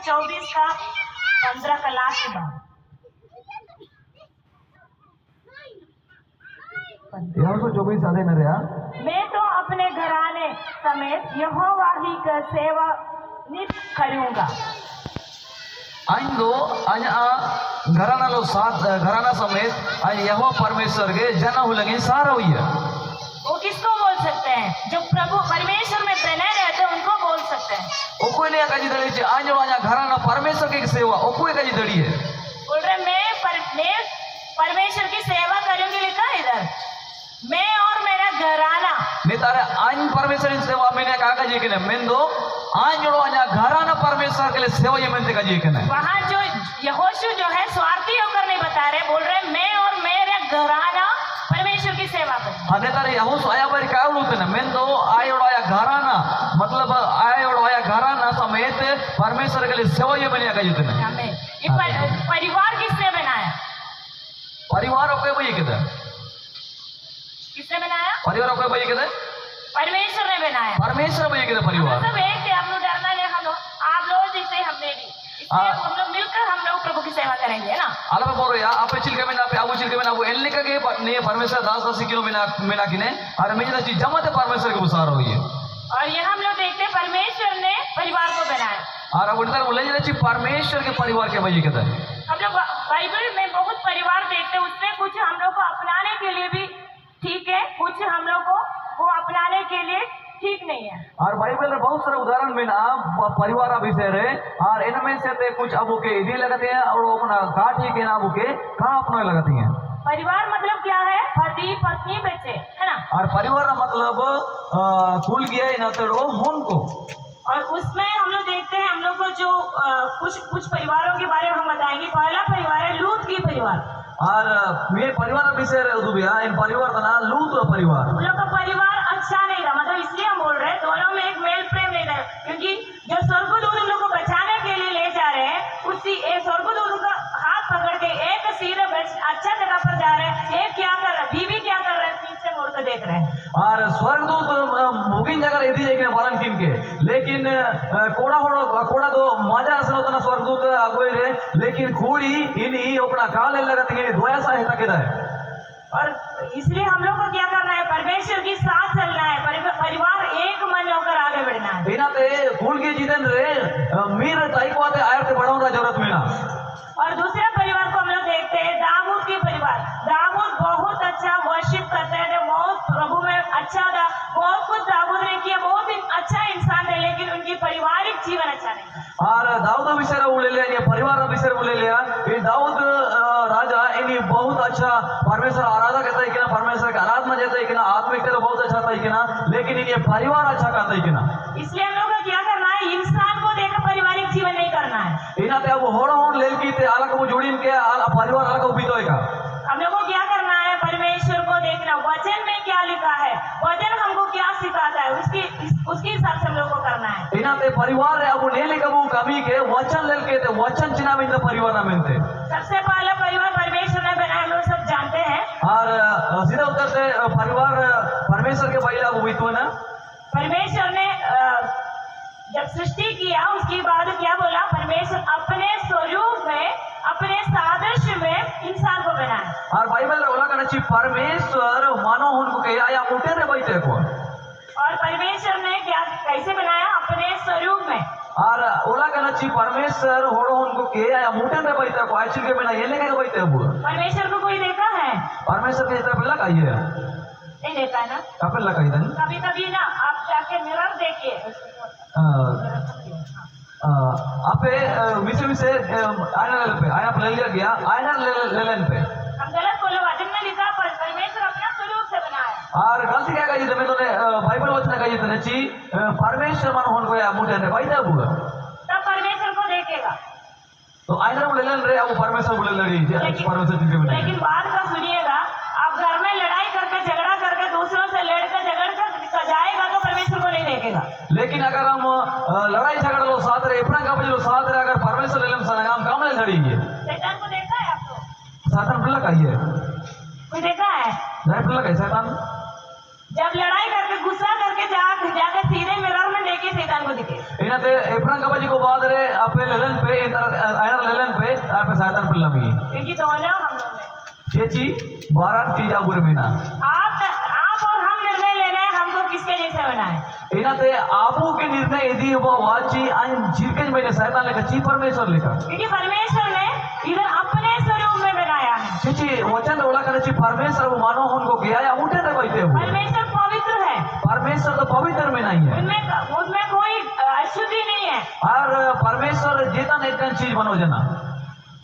24 का 15 का लास्ट बार। मैं तो अपने घराने समेत यहोवा ही का सेवा नित करूंगा। आइंदो आया घराना लो साथ घराना समेत आज यहोवा परमेश्वर के जना हो लगे सारा हुई है। वो किसको बोल सकते हैं? जो प्रभु परमेश्वर में बने रहते हैं उनको बोल सकते हैं। ओ कोई नहीं काजी दड़ी छे आज आया घराना परमेश्वर की सेवा ओ कोई काजी दड़ी है। बोल रहे मैं परमेश्वर की सेवा करूंगी, लिखा है इधर, मैं और मेरा घराना। नहीं तारे आज परमेश्वर की सेवा मैंने कहा काजी के ने मैं दो आज आया घराना परमेश्वर के लिए सेवा ये मैंने काजी के ने। वहाँ जो यहोशू जो है स्वार्थी होकर नहीं बता रहे, बोल रहे मैं और मेरा घराना परमेश्वर की सेवा करें। अने तारे यहोशू आया बारी क्या बोलते हैं मैं दो आया घराना मतलब आया घराना समेत परमेश्वर के लिए सेवा ये मैंने काजी के ने। ये परिवार किसने बनाया? परिवार ओके भाई किधर किसने बनाया? परिवार ओके भाई किधर परमेश्वर ने बनाया। परमेश्वर भाई किधर परिवार सब एक थे, हम लोग डरना नहीं, हम लोग आप लोग जैसे हमने भी, इसलिए हम लोग मिलकर हम लोग प्रभु की सेवा करेंगे, है ना। अला बोलो या आपे चिलके में ना पे आबू चिलके में ना वो एल लिखा के नहीं परमेश्वर 10 किलो में ना किने और मैं चीज जमाते परमेश्वर के उसार हुई है। और ये हम लोग देखते परमेश्वर ने परिवार को बनाया और अब उनका बोले जाने चाहिए परमेश्वर के परिवार के भाई कहता है। हम लोग बाइबल में बहुत परिवार देखते हैं, उसमें कुछ हम लोग को अपनाने के लिए भी ठीक है, कुछ हम लोग को वो अपनाने के लिए ठीक नहीं है। और बाइबल में बहुत सारे उदाहरण में ना परिवार विषय है और इनमें से कुछ अब के इधर लगाते हैं और अपना काटी के नाम के कहाँ अपना लगाती हैं। परिवार मतलब क्या है? पति पत्नी बच्चे, है ना। और परिवार मतलब खुल गया इन तड़ो मन को। और उसमें हम लोग देखते हैं, हम लोग को जो कुछ परिवारों के बारे में हम बताएंगे। पहला परिवार है लूत की परिवार। और ये परिवार विषय इन परिवार का नाम लूत परिवार। उन लोग का परिवार अच्छा नहीं था, मतलब इसलिए हम बोल रहे हैं दोनों में एक मेल प्रेम नहीं था, क्योंकि जो स्वर्गदूत उन लोग को बचाने के लिए ले जा रहे हैं, उसी एक स्वर्गदूत उनका हाथ पकड़ के एक सीधे अच्छा जगह पर जा रहे हैं, एक क्या कर रहे हैं, बीवी क्या कर रहे हैं, पीछे मुड़ कर देख रहे हैं। और स्वर्गदूत मुगिन जगह यदि देखे बालन किन के, लेकिन कोड़ा तो मजा असल होता ना स्वर्गदूत आगुए रे, लेकिन खोड़ी इन्हीं अपना काल लगत है दोया सा है तक है। और इसलिए हम लोग को क्या करना है? परमेश्वर के साथ चलना है, परिवार एक मन होकर आगे बढ़ना है। इना ते फूल के जीतन रे मीर ताई को आते आयर ते बढ़ाऊंगा जरूरत में ना। और दूसरा परिवार को हम लोग देखते हैं दाऊद की परिवार। दाऊद बहुत अच्छा वर्शिप करते थे, बहुत प्रभु में अच्छा था, बहुत कुछ दाऊद ने किया, बहुत अच्छा इंसान थे, लेकिन उनकी पारिवारिक जीवन अच्छा नहीं था। और दाऊद विषय बोले लिया परिवार विषय बोले लिया ये दाऊद राजा इन्हीं बहुत अच्छा परमेश्वर आराधना करता है कि ना, परमेश्वर की आराधना देता है कि ना, आत्मिक तरह बहुत अच्छा था कि ना, लेकिन इन्हें परिवार अच्छा करता है कि ना। इसलिए हम लोग को क्या करना है? इंसान को देखकर पारिवारिक जीवन नहीं करना है। इना ते अब होड़ा होन लेल की ते अलग वो जोड़ीन के परिवार अलग उभी तो का। हम लोग को क्या करना है? परमेश्वर को देखना, वचन में क्या लिखा है, वचन हमको क्या सिखाता है, उसके हिसाब से हम लोग को करना है। इना ते परिवार है अब ले लेकर वो कभी के वचन लेल के ते वचन चिना में परिवार ना मिलते। सबसे पहला परिवार परमेश्वर ने बनाया, हम लोग सब जानते हैं। और सीधा उत्तर से परिवार परमेश्वर के पहला वो हुई तो ना, परमेश्वर ने जब सृष्टि किया उसके बाद क्या बोला? परमेश्वर अपने स्वरूप में, अपने सादृश्य में इंसान को बनाया। और बाइबल बोला करना चाहिए परमेश्वर मानो उनको कहा या मुठे रे बैठे को। और परमेश्वर ने क्या कैसे बनाया? अपने स्वरूप में। और ओला कहना चाहिए परमेश्वर होड़ो उनको कहा या मुठे रे बैठे को आइए के बिना ये लेके बैठे हुए। परमेश्वर को कोई देखा है? परमेश्वर के इतना पहला कही है नहीं देखा है ना। कब पहला कही था? कभी कभी ना आप जाके मिरर देखिए, आपे विषय आयना ले पे आयना ले लिया गया आयना ले पे हम गलत बोले, वचन में लिखा परमेश्वर अपना स्वरूप से बनाया। और गलती क्या कही तुम्हें तो बाइबल वचन कही तो नहीं परमेश्वर मन होन को या मुठे ने भाई तब परमेश्वर को देखेगा। तो आयना बोले लेन रे अब परमेश्वर बोले लड़ी परमेश्वर जिनके में। लेकिन बात का सुनिएगा, आप घर में लड़ाई करके झगड़ा करके दूसरों से लड़कर झगड़ कर जाएगा तो परमेश्वर को नहीं देखेगा। लेकिन अगर हम लड़ाई झगड़ा लो साथ रहे अपना काम लो साथ रहे अगर परमेश्वर लेलम सलाम काम ले लड़ेंगे। शैतान को देखा है आपको? शैतान पल्ला कही है कोई देखा है? नहीं पल्ला कही शैतान जब लड़ाई करके गुस्सा करके जाकर सीधे मिरर में देखिए शैतान को दिखे। इनाते एप्रां कबाजी को बाद रे आपे Sobe lelen pe ayar lelen pe ape sayatan pelami. क्योंकि दोनों हम लोग हैं। Ceci barat tidak bermina. आप और हम निर्णय लेना है हमको किसके जैसे होना है। इनाते आपू के निर्णय यदि वो वाची आइन जिरके में शैतान लेकर ची परमेश्वर लेकर क्योंकि परमेश्वर ने इधर अपने स्वरूप में बनाया है। चिची वचन ओला करे ची परमेश्वर वो मानो उनको गया या उठे थे बैठे हो परमेश्वर पवित्र है, परमेश्वर तो पवित्र में नहीं है उसमें कोई अशुद्धि नहीं है। और परमेश्वर जेता ने एक चीज बनो जना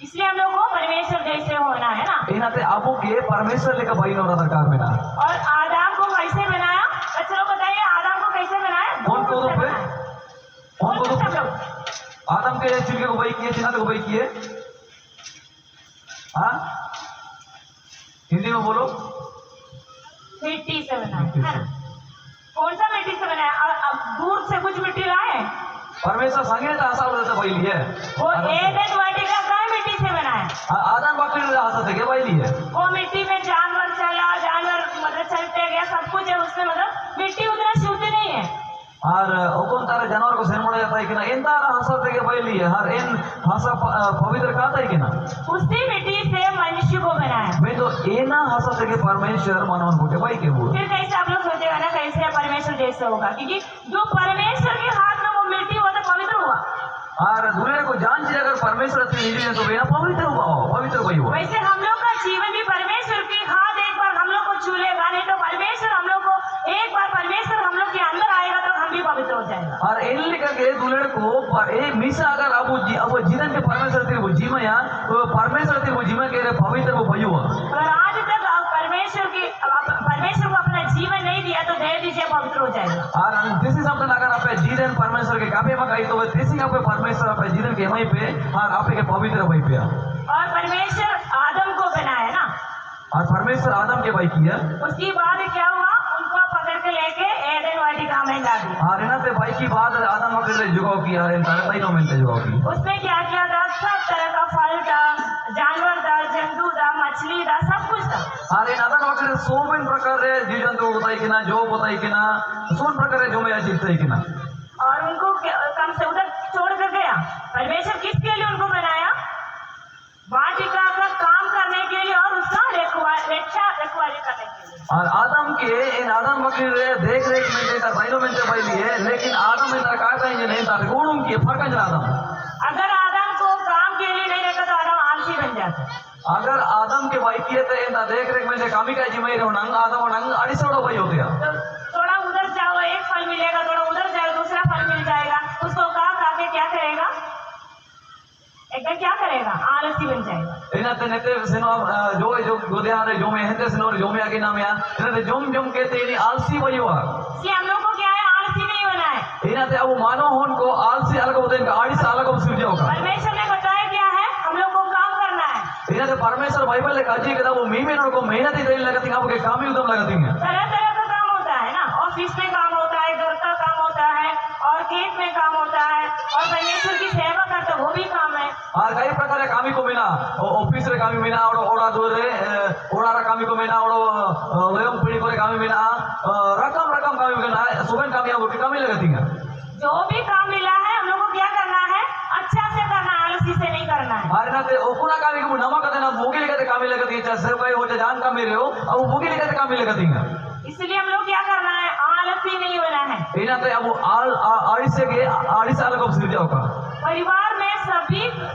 इसलिए हम लोग को परमेश्वर जैसे होना है ना। इनाते आपू के परमेश्वर लेकर भाई नौरा दरकार में ना और आदम को कैसे बनाया? बच्चों बताइए आदम को कैसे बनाया? कौन को दूर से पे बनाया। कौन को सब लोग आदम के चिलके को भाई किए चिन्ह को भाई किए हाँ हिंदी में बोलो मिट्टी से बनाया है ना। कौन सा मिट्टी से बनाया? अब दूर से कुछ मिट्टी लाए, परमेश्वर संगे तो आशा होता भाई लिए वो एडेन वाटिका का मिट्टी से बनाया। आदम बाकी आशा थे भाई लिए वो मिट्टी में जानवर चला, जानवर मतलब चलते गया, सब कुछ है उसमें, मतलब मिट्टी उतना शुद्ध नहीं है। और ओकन तारे जानवर को सेन मोड़ा जाता है कि ना इन तारा हंसा थे के भाई लिए हर इन हंसा पवित्र कहता है कि ना उसी मिट्टी से मनुष्य को बनाया। मैं तो ये ना हंसा थे के परमेश्वर मानवन को भाई के वो फिर कैसे आप लोग सोचेगा ना कैसे परमेश्वर जैसे होगा? क्योंकि जो परमेश्वर के हाथ में वो मिट्टी हुआ तो पवित्र हुआ। और दुनिया को जान चाहिए अगर परमेश्वर से नहीं है तो बिना पवित्र हुआ पवित्र भाई हुआ वैसे हम लोग का जीवन भी परमेश्वर के हाथ एक बार हम लोग को छू लेगा, नहीं तो परमेश्वर हम लोग को एक बार परमेश्वर हम लोग के अंदर आएगा तो हम भी पवित्र हो जाएगा। और इन लिखा के दुनिया को एक मिसा अगर अब जीवन के परमेश्वर तेरे वो जीवन या तो परमेश्वर तेरे वो जीवन के पवित्र वो भाई हुआ अगर आज तक आप परमेश्वर को अपना जीवन नहीं दिया तो दे दीजिए, पवित्र हो जाएगा। और दिस इज अगर आप जीवन परमेश्वर के काफी में कही तो दिस इज आप परमेश्वर आप जीवन के मई पे और आप के पवित्र भाई पे और परमेश्वर आदम को बनाया ना, और परमेश्वर आदम के भाई किया उसकी बाद क्या हुआ? उनको पकड़ के लेके एडेन वाटिका में डाल दिया। और इना ते भाई की बात आदम वक्त जुगाव किया है तारे तीनों में जुगाव की उसमें क्या किया था? सब तरह का फल था, जानवर था, जंतु था, मछली था, सब कुछ था। और इन आदम वक्त सोबिन प्रकार जीव जंतु बताई कि ना जो बताई कि ना सोन प्रकार जो मैं जीवता है कि ना और उनको कम से उधर छोड़ कर गया। परमेश्वर किसके लिए उनको बनाया? वाटिका का काम करने के लिए और उसका रखवाली करने के लिए। और आदम के इन आदम वक्त देख रेख में देखा तीनों में से भाई लिए लेकिन आदम में कहा कहेंगे नहीं था गुणों की फर्क है आदम अगर आदम को काम के लिए नहीं रखा तो आदम आलसी बन जाता। अगर आदम के भाई किए थे इन देख रेख में से कामी का जिम्मे नंग आदम नंग अड़ीसोड़ा भाई हो गया तो थोड़ा उधर जाओ एक फल मिलेगा, थोड़ा उधर जाओ दूसरा फल मिल जाएगा, उसको कहा खा के क्या करेगा? एकदम क्या करेगा? आलसी बन जाएगा। इनते नेते सिनो जो गोदिया रे जो में हंते सिनो जो में आगे नाम या इनते जोम जोम कहते इनी आलसी भाई हुआ इसलिए हम लोग को क्या है? आलसी नहीं होना है। इनते अब मानो होन को आलसी अलग होते इनका आड़ीस अलग हो सूझ होगा परमेश्वर ने बताया क्या है? हम लोग को काम करना है। इनते परमेश्वर बाइबल ले काजी के वो मी में को मेहनत ही देने लगती आपके काम ही उदम लगती है तरह तरह का काम होता है ना, ऑफिस में काम होता है, घर का काम होता है, और खेत में काम होता है, और परमेश्वर की सेवा करते वो भी काम है। और कई प्रकार कामी को मिना ऑफिस रे कामी मिना और ओड़ा दूर रे ओड़ा रा कामी को मिना और वयम पीढ़ी को कामी मिना रकम रकम कामी मिना सुबह कामी अब कामी लगती है जो भी काम मिला है हम लोग को क्या करना है? अच्छा से करना है, आलसी से नहीं करना है। और ना ते ओकुना कामी को नमक देना भूगी लेके कामी लगती है चाहे भाई हो जान कामी रे हो अब भूगी लेके कामी लगती है इसलिए हम लोग क्या करना है? आलसी नहीं होना है। इना ते अब आड़ीस के आड़ीस अलग अब सूझ होगा परिवार में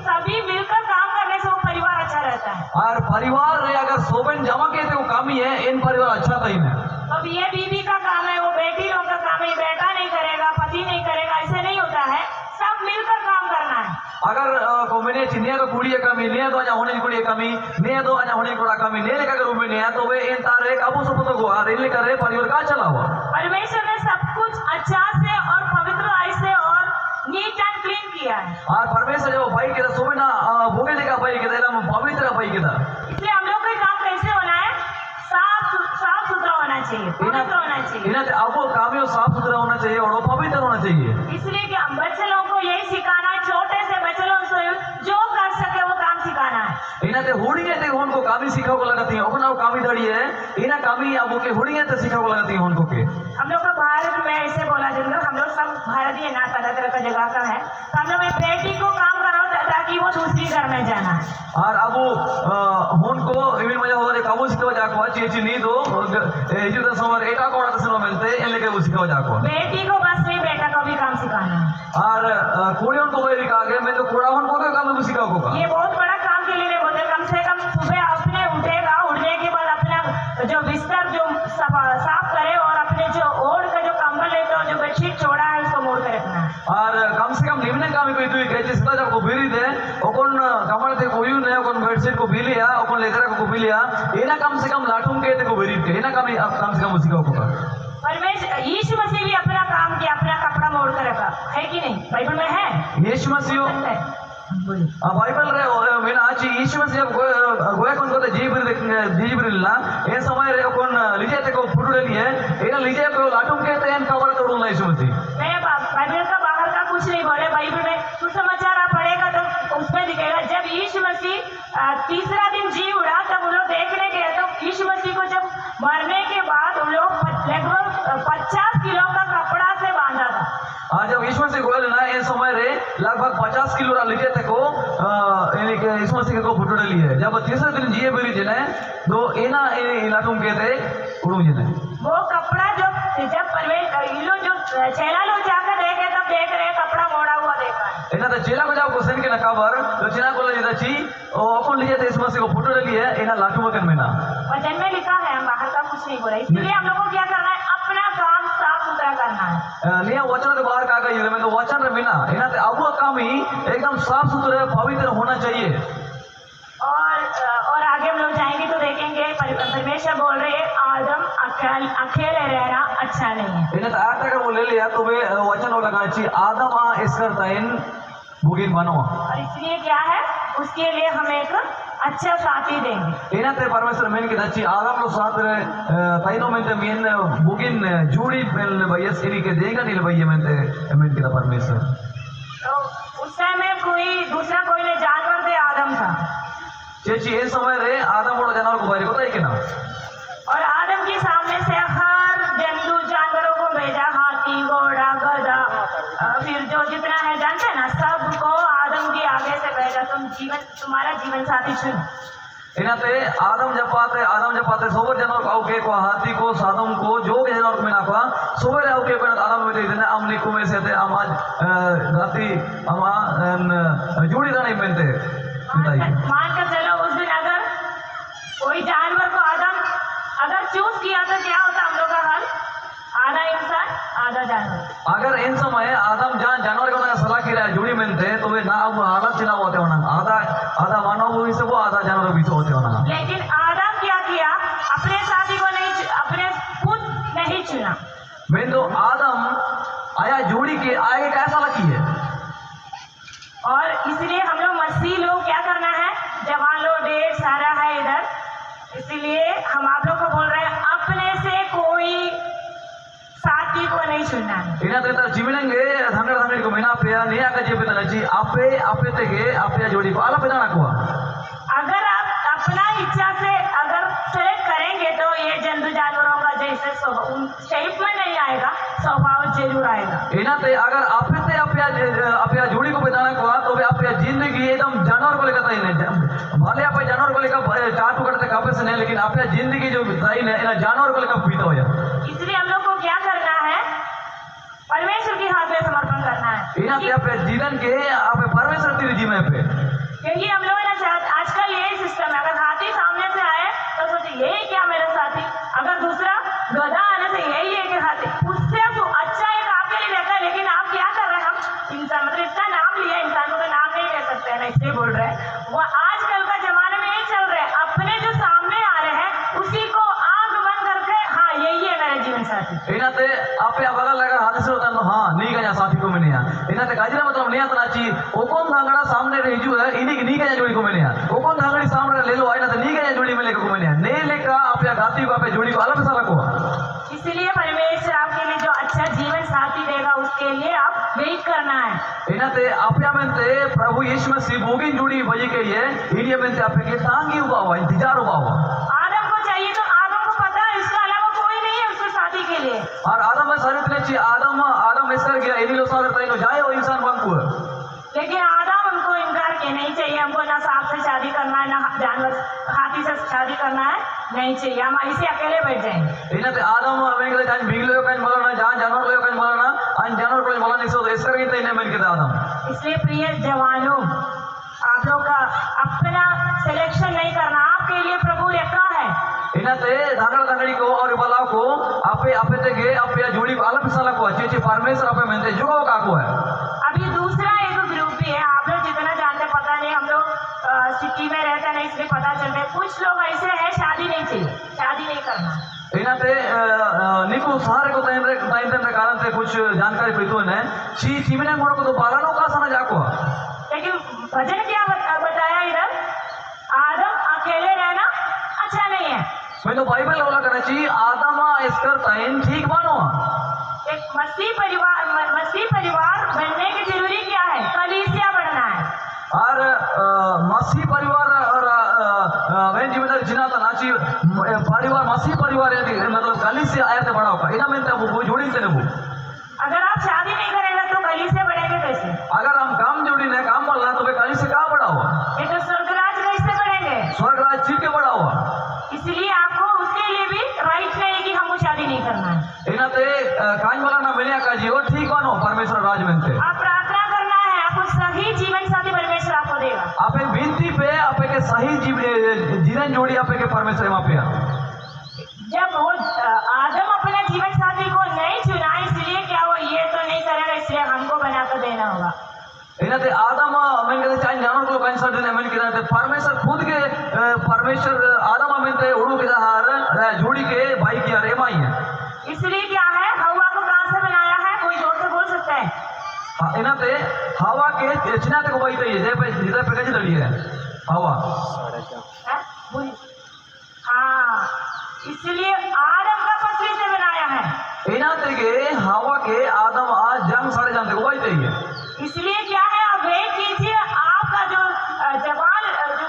सभी मिलकर काम करने से वो परिवार अच्छा रहता है। और परिवार रे अगर सोबन जमा के थे वो कामी है इन परिवार अच्छा था इन्हें अब ये बीवी का काम है, वो बेटी लोग का काम है, बेटा नहीं करेगा, पति नहीं करेगा, ऐसे नहीं होता है। सब मिलकर काम करना है। अगर को मैंने चिन्ह को कुड़ी कमी नहीं तो होने की कुड़ी कमी नहीं तो होने की कमी नहीं लेकर रूम में नहीं है तो वे इन तारे काबू सब तो को रेल लेकर परिवार का चला हुआ परमेश्वर ने सब कुछ अच्छा से और पवित्र आई से और नीट एंड क्लीन किया है। और परमेश्वर जो भाई के सुबह ना भोगे का भाई के पवित्र भाई के इसलिए हम लोग का काम कैसे होना है? साफ सुथरा होना चाहिए, पवित्र होना चाहिए। इन्हें अब कामी साफ सुथरा होना चाहिए और पवित्र होना चाहिए। इसलिए कि हम बच्चे लोगों को यही सिखाना है, छोटे से बच्चे लोगों को जो कर सके वो काम सिखाना है। इन्हें हुड़िये थे उनको कामी सीखा को लगाती है अपना कामी दड़ी है इन्हें कामी अब के हुड़िये थे सीखा को लगाती है उनको के हम लोग का भारत में ऐसे बोला जाता है, हम लोग सब भारतीय ना तरह तरह का जगह का है, तो हम लोग एक बेटी को काम घर में जाना है। और अब हुन को इवन मजा होरे काबू सिखवा जाको चीची नी दो एजु द समर एका कोड़ा तसनो मिलते इन लेके वो सिखवा जाको बेटी को बस नहीं, बेटा को भी काम सिखाना है। और कोड़ियों को वही रिका के मैं तो कोड़ा हुन को काम में सिखा को ये बहुत बड़ा काम के लिए बोलते, कम से कम सुबह अपने उठेगा, उठने के बाद अपना जो बिस्तर जो साफ करे और अपने जो ओढ़ का जो कंबल है तो जो बेडशीट छोड़ा है उसको मोड़ के रखना है। और कम से कम निम्न काम कोई तू के चिस्ता जब को बीरी दे ओकोन कमल ते कोयू ने ओकोन बेडशीट को बिलिया ओकोन लेदर को बिलिया एना कम से कम लाटूम के ते को बीरी के एना कम से कम सिखा को परमेश्वर यीशु मसीह भी अपना काम किया, अपना कपड़ा मोड़ कर रखा है कि नहीं? बाइबल में है यीशु मसीह बाइबल रे मेना आची यीशु मसीह गोया कोन को जीबरिल्ला ए समय रे कोन लिजे ते को फुडुले लिए एना लिजे को लाटूम के ते एन कवर तोड़ू ना यीशु मसीह मैं बाइबल का बाहर का कुछ नहीं बोले। बाइबल में सुसमाचार आप पढ़ेगा तो उसमें दिखेगा जब यीशु मसीह तीसरा दिन जी उड़ा तब उन लोग देखने गए तो यीशु मसीह को जब मरने के बाद उन लोग लगभग 50 किलो का कपड़ा से बांधा था। आज जब यीशु मसीह गोयल ना ए समय रे लगभग 50 किलो लिजे ते को यानी के यीशु मसीह को फुटुले लिए जब तीसरे दिन जिए बेरी जने तो एना लाटूम के ते उड़ू जने वो कपड़ा जब परमेश्वर इन लोग जो चेला लोग जाकर देखे तब देख रहे कपड़ा मोड़ा हुआ देखा है। एना तो चेला को जाओ क्वेश्चन के नकाबर तो चेला को ले जाची ओ अपन लिए थे यीशु मसीह को फुटुले लिए एना लाटूम के में ना वचन में लिखा है, हम बाहर का कुछ नहीं बोले। इसलिए हम लोग को क्या करना है, अपना काम साफ सुथरा करना है। लिया वचन के बाहर का गई मैं तो वचन रे बिना एना ते अब काम ही एकदम साफ सुथरे पवित्र होना चाहिए। और आगे हम लोग जाएंगे तो देखेंगे परमेश्वर बोल रहे हैं आदम अकेले रहना अच्छा नहीं है। इन्हें तैयार तक वो ले लिया तो वे वचन वो लगा ची आदम आ इसकर तैन बुगिन बनो और इसलिए क्या है, उसके लिए हम एक अच्छा साथी देंगे। इन्हें ते परमेश्वर मेन की दच्ची आदम लो साथ रे तैनो में ते मेन बुगिन जूड़ी में भैया इन्हीं के देगा नहीं भैया में ते मेन की परमेश्वर तो उस समय दूसरा कोई ने जानवर थे, आदम था। चेची ये समय रे आदम बड़ो जानवर को बारी बताई कि ना और आदम के सामने से हर जंतु जानवरों को भेजा, हाथी घोड़ा गधा फिर जो जितना है जानते हैं ना सबको आदम के आगे से भेजा, तुम्हारा जीवन साथी चुनो। इनाते आदम जपाते सोबर जानवर को आउके को हाथी को सादम को जो के जानवर को मिला को सोबर आउके को आदम में दे देना हमने को में से थे हम आज राती हम जोड़ी रानी बनते मान कर चलो उस दिन अगर कोई जानवर को आदम अगर चूज किया तो क्या होता हम लोग का हाल, आधा इंसान आधा जानवर। अगर इन समय आदम जानवर को ना सलाह किया जोड़ी मिलते तो वे ना अब हालत चिना होते होना आधा मानव भी से वो आधा जानवर भी होते होना। लेकिन आदम क्या किया, अपने साथी को नहीं, अपने खुद नहीं चुना। मैं तो आदम आया जोड़ी के आगे कैसा लगी है और इसलिए हम लोग मसीह लोग क्या करना है, जवान लोग ढेर सारा है इधर, इसीलिए हम आप लोग को बोल रहे हैं अपने से कोई साथी को नहीं चुनना है। इन्हें तो जीवनेंगे धंगड़ को महीना पे नहीं आकर जीवित नची आपे तेगे आपे जोड़ी को आला पे जाना को अगर आप अपना इच्छा से अगर सेलेक्ट करेंगे तो ये जंतु जानवरों का जैसे शेप में नहीं आएगा, स्वभाव जरूर आएगा। इन्हें ते अगर आपे ते आपे जोड़ी को बताना को तो वे आपे जिंदगी एकदम जानवर को लेकर नहीं भले आप जानवर को लेकर चाटू करते काफे से नहीं, लेकिन आपे जिंदगी जो बताई ना इन जानवर को लेकर बीता हो जाए। इसलिए हम लोग को क्या करना है, परमेश्वर के हाथ में समर्पण करना है। इन्हें पे आपे जीवन के आपे परमेश्वर तेरे जीवन पे, क्योंकि हम लोग ना आजकल यही सिस्टम है, अगर हाथी सामने से आए तो सोचे यही क्या मेरा साथी, अगर दूसरा गधा आने से यही है कि हाथी, उससे तो अच्छा एक आपके लिए रहता है। लेकिन आप क्या कर रहे हैं, हम इंसान मतलब इसका नाम लिया, इंसान को तो नाम नहीं ले सकते हैं ना, इसलिए बोल रहे हैं। वो आजकल का जमाने में यही चल रहा है, अपने जो सामने आ रहे हैं उसी को आग बंद करके हाँ यही है मेरा जीवन साथी। इन्हें ते आपे अब अगर लगा हाथ से होता है हाँ नहीं गया साथी को मैंने इन्हें ते काजी मतलब नहीं आता नाची वो कौन धांगड़ा सामने रही है इन्हीं नहीं गया जोड़ी को मैंने वो कौन धांगड़ी सामने ले लो आइना तो नहीं गया जोड़ी में लेकर को मैंने नहीं लेकर आप या गाती को आप जोड़ी को अलग सा रखो। इसलिए परमेश्वर आपके लिए जो अच्छा जीवन साथी देगा उसके लिए आप वेट करना है। इन्हें ते आपया में ते प्रभु यीशु मसीह बोगी जोड़ी बजी के लिए इंडिया में ते आपे के तांगी हुआ हुआ इंतजार हुआ हुआ। आदम को चाहिए तो आदम को पता है इसके अलावा कोई नहीं है उसके साथी के लिए। और आदम में सारे इतने चाहिए आदम इसकर गया इन्हीं लोग सारे जाए वो इंसान बन को, लेकिन आदम हमको इनकार के नहीं चाहिए, हमको ना ना जानवर हाथी से शादी करना है, नहीं चाहिए, हम ऐसे अकेले बैठ जाएंगे। इनते आदम वेंकटे जान बिगलो कान बोलना जान जानवर लो कान बोलना अन जानवर को बोलना नहीं सो इसकर गिनते इन्हें मेन के आदम। इसलिए प्रिय जवानों, आप लोग का अपना सिलेक्शन नहीं करना, आपके लिए प्रभु रखा है। इनते धागड़ धागड़ी को और बलाव को आपे आपे ते गे आपे या जोड़ी को अलग साला को अच्छे अच्छे परमेश्वर आपे मेनते जुगाओ काको है। अभी दूसरा एक ग्रुप भी है, आप लोग जितना जानते पता नहीं, हम लोग सिटी में रहते नहीं इसलिए पता चलता है, कुछ लोग ऐसे हैं शादी नहीं चाहिए, शादी नहीं करना। इनते निको सारे को ताइन कारण से कुछ जानकारी पीतो ने ची चीमने मोड़ को तो बारानो का सना जाको। लेकिन भजन क्या बताया इधर, आदम अकेले रहना अच्छा नहीं है। मैं तो बाइबल बोला करना चाहिए आदम इसकर ताइन ठीक मानो। एक मसीह परिवार बनने की जरूरी क्या है, कलीसिया बनना है। और मसीह परिवार और वेन जिम्मेदारी जिना था नाची परिवार मसीह परिवार यदि मतलब कलीसिया आया तो बड़ा होगा इना में वो जोड़ी से वो। अगर आप शादी नहीं करेंगे तो कलीसिया बढ़ेंगे कैसे? अगर हम काम जोड़ी ने काम बोलना तो वे कलीसिया कहाँ बड़ा हुआ? ये तो स्वर्गराज कैसे बढ़ेंगे? स्वर्गराज जी के बड़ा हुआ। इसलिए आपको उसके लिए भी राइट नहीं है कि हमको शादी नहीं करना है। इना ते कांज वाला ना मिले का जीव ठीक मानो परमेश्वर राज में थे। आप प्रार्थना करना है, आपको सही जीवन साथी परमेश्वर आपको देगा। आप एक विनती पे आप एक सही जीवन जोड़ी आप एक परमेश्वर वहाँ पे। जब वो आदम अपने जीवन साथी को नहीं चुना, इसलिए क्या वो ये तो नहीं करेगा, इसलिए हमको बना कर देना होगा। इनते आदम मैं कहते चाहे जानवर को कंसल्ट ने मैं कहते परमेश्वर खुद के परमेश्वर आदम में ते उड़ू के हार जोड़ी के भाई की अरे माई है। इसलिए क्या है, हवा को कहाँ से बनाया है, कोई जोर से बोल सकता है? हाँ इनते हवा के चिनाते को भाई चाहिए जैसे जिधर पे कैसे लड़ी है हवा। हाँ, इसलिए आदम का पसली से बनाया है। इनाते के हवा के आदम आज जंग साढ़े जानते को भाई चाहिए। इसलिए क्या है, आप वेट कीजिए, आपका जो जवान जो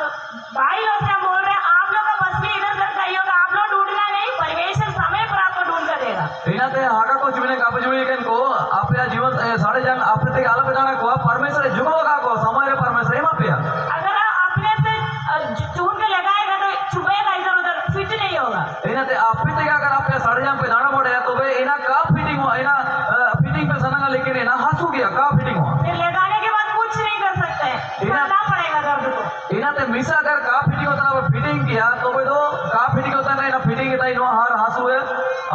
भाई लोग से बोल रहे हैं, आप लोग का पसली इधर उधर चाहिए होगा, आप लोग ढूंढना नहीं, परमेश्वर समय पर आपको ढूंढ कर देगा। इनाते हागा को जीवन का जुड़ी कन को आप या जीवन साढ़े जंग आप ते अलग जाना को परमेश्वर जुगो का को समय रे परमेश्वर एमा पे। अगर आप अपने से चून के लगाएगा तो छुपेगा इधर उधर, फिट नहीं होगा। इनाते आप पे अगर आप साढ़े जंग पे जाना पड़े तो वे इना का फिटिंग हो इना फिटिंग पे सनगा लेकिन इना हंसू गया का फिटिंग हो। फिर लगाने के बाद कुछ नहीं कर सकते हैं, करना पड़ेगा दर्द को। इनाते मिसा अगर का फिटिंग होता है फिटिंग किया तो वे तो का फिटिंग होता है ना फिटिंग के टाइम हर हंसू है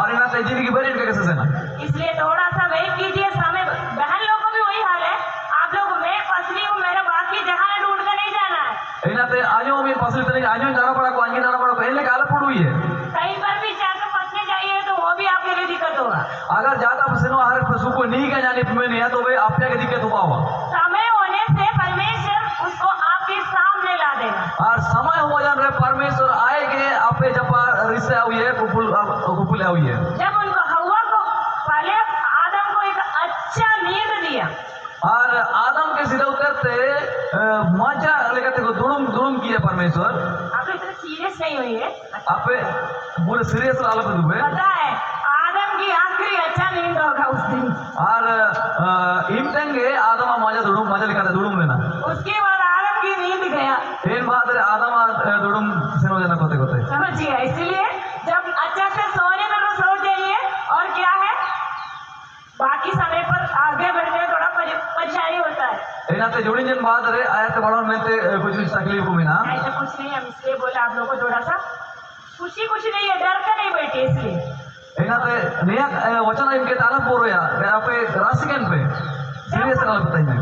और इनाते जिंदगी भर इनके कैसे से ना। इसलिए थोड़ा सा वेट कीजिए, समय बहन लोगों को भी वही हाल है, आप लोग मैं फसली हूँ, मेरा बाकी जहाँ ढूंढ कर नहीं जाना है। इनाते आजो में फसल तरीके आजो जाना पड़ा को आगे जाना पड़ा को इनके काला पड़ हुई है। कहीं पर भी जाकर फंसने जाइए तो वो भी आपके लिए दिक्कत होगा। अगर ज्यादा पसीनो हर पशु को नहीं का जाने में नहीं है तो वे आप क्या दिक्कत हुआ समय होने से परमेश्वर उसको आपके सामने ला देगा। और समय हुआ जान रहे परमेश्वर आएगे आपे जब रिश्ते हुई है कुपुल हुई है। जब उनको हवा को पहले आदम को एक अच्छा नींद दिया और आदम के सिर उतरते मजा लेकर को दुड़ुम किया परमेश्वर। आप इतना सीरियस नहीं हुई है, आप पूरे सीरियस हालत में डूबे। पता है आदम की आखिरी अच्छा नींद होगा उस दिन। और इमतेंगे आदम मजा लिखा दुड़ुम लेना। उसके बाद आदम की नींद गया। इन बात आदम दुड़ुम से देना कोते समझिए, इसलिए जब अच्छा से सोने में तो सो जाइए, और क्या है बाकी समय पर आगे बढ़ने में थोड़ा परेशानी होता है। इनाते जोड़ी जन बात रे आयत बड़ों में ते कुछ तकलीफ को मिला। ऐसा कुछ नहीं, हम इसलिए बोले आप लोगों को थोड़ा सा खुशी नहीं है, डर कर नहीं बैठे इसलिए। इनाते नया वचन इनके ताला पोरो या आप राशिकन पे सीरियस हालत बताइए।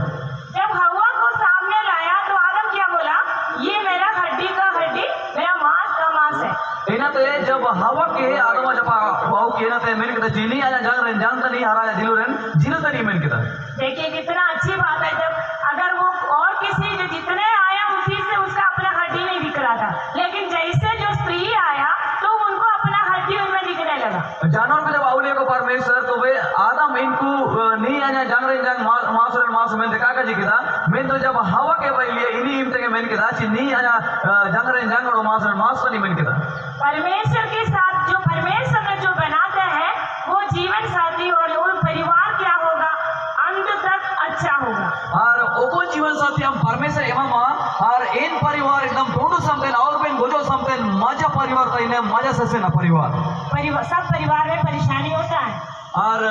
जब हवा को सामने लाया तो आदम क्या बोला, ये मेरा हड्डी का हड्डी, मेरा मांस का मांस है। इनाते जब हवा के आदम जब वाओ के इनाते मैंने कहता जीनी आया जानता नहीं हरा दिलोरन जीनता नहीं मैंने कहता। देखिए कितना अच्छी बात है, जब अगर वो और किसी जो जितने आया उसी से उसका अपना हड्डी नहीं दिख रहा था, लेकिन जैसे जो स्त्री आया तो उनको अपना हड्डी उनमें दिखने लगा। जानवर को जब आउले को परमेश्वर तो वे आदम इनको नहीं आया जंग मास में देखा का जी किदा मैं तो जब हवा के भाई लिए इन्हीं इम्ते के मैंने कहता ची नहीं आया जंग और मास नहीं मैंने कहता। परमेश्वर के साथ जो परमेश्वर ने जो बनाते हैं वो जीवन साथी और वो परिवार क्या होगा, अंत तक अच्छा होगा। और ओको जीवन साथी हम परमेश्वर एवं और इन परिवार एकदम टोटल माझा परिवार तईने माझा ससे ना परिवार सब परिवार में परेशानी होता है। और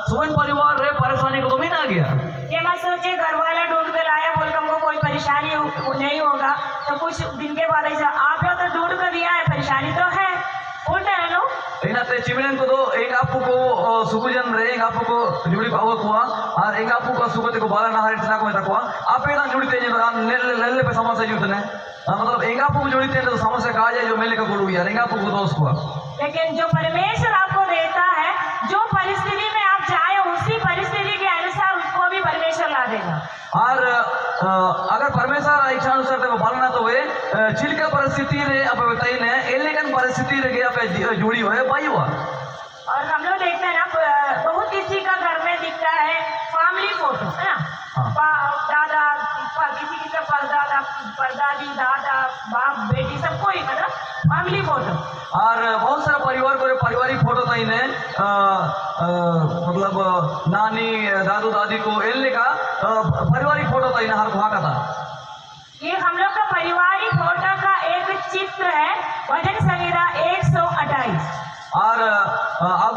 सुबह परिवार रे परेशानी को तो भी ना गया ये मत सोचे घर वाला ढूंढ कर लाया बोल हमको कोई परेशानी नहीं होगा तो कुछ दिन के बाद ऐसा आप लोग तो ढूंढ कर दिया है, परेशानी तो है, बोलते हैं लोग। इनाते चिमड़न को तो एक आपको को सुकुजन रे एक आपको को जुड़ी पाव कुआ और एक आपको को सुकुते को बाला ना हर इतना को में तकवा आप एक जुड़ी तेज ले ले पे समस्या जुतने मतलब एक आपको जुड़ी तेज तो समस्या कहा जाए जो मेले का गुरु यार एक आपको को दोस्त हुआ। लेकिन जो परमेश्वर आपको देता है, जो परिस्थिति में आप जाए उसी परिस्थिति के अनुसार उसको भी परमेश्वर ला देगा। और अगर परमेश्वर इच्छा अनुसार ते पालना तो वे चिलका परिस्थिति रे अब बताइने एलेगन परिस्थिति रे गया जुड़ी हुए बाई हुआ। और हम लोग देखते हैं ना बहुत किसी का घर में दिखता है फैमिली फोटो है ना, दादा किसी का परदादी दादा बाप बेटी सबको ही मतलब फैमिली फोटो। और बहुत सारा परिवार को पारिवारिक फोटो था इन्हें मतलब नानी दादू दादी को एलने का पारिवारिक फोटो था इन्हें हर वहाँ का था। ये हम लोग का पारिवारिक फोटो का एक चित्र है, भजन संहिता 128। और अब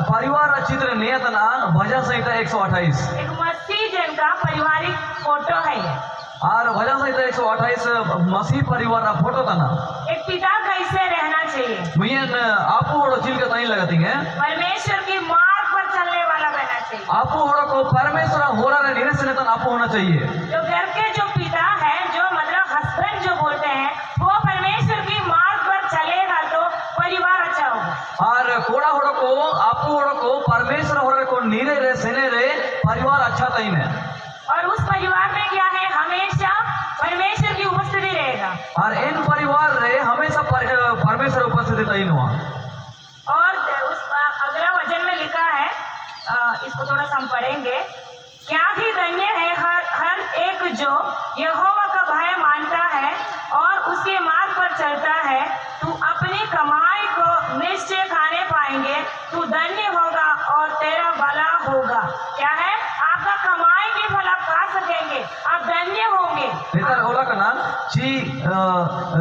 परिवार चित्र नियत ना भजन संहिता 128 एक मसीह जन का पारिवारिक फोटो है ये। और भजन संहिता 128 मसीह परिवार का फोटो था ना। एक पिता कैसे रहना चाहिए, मियन आपको ओड़ो चिल का ताई लगाती हैं परमेश्वर की मार्ग पर चलने वाला रहना चाहिए। आपको ओड़ो को परमेश्वर हो रहा है निरसन तन आपको होना चाहिए। जो घर के जो पिता है जो मतलब हस्बैंड जो बोलते हैं वो परमेश्वर की मार्ग पर चलेगा तो परिवार अच्छा होगा। और कोड़ा होड़ो को आपको ओड़ो को परमेश्वर हो रहा को नीरे रे सेने रे परिवार अच्छा तई ने। और उस परिवार में क्या है, हमेशा परमेश्वर की उपस्थिति रहेगा। और इन परिवार रे हमेशा परमेश्वर उपस्थिति तई हुआ। और उस अगला वचन में लिखा है, इसको थोड़ा सा हम पढ़ेंगे। क्या ही धन्य है हर एक जो यहोवा का भय मानता है और उसके मार्ग पर चलता है। तू अपनी कमाई को निश्चय खाने पाएंगे, तू धन्य होगा और तेरा भला होगा। क्या है, आपका कमाई के फल आप खा सकेंगे, आप धन्य होंगे। नेता ओला का नाम ची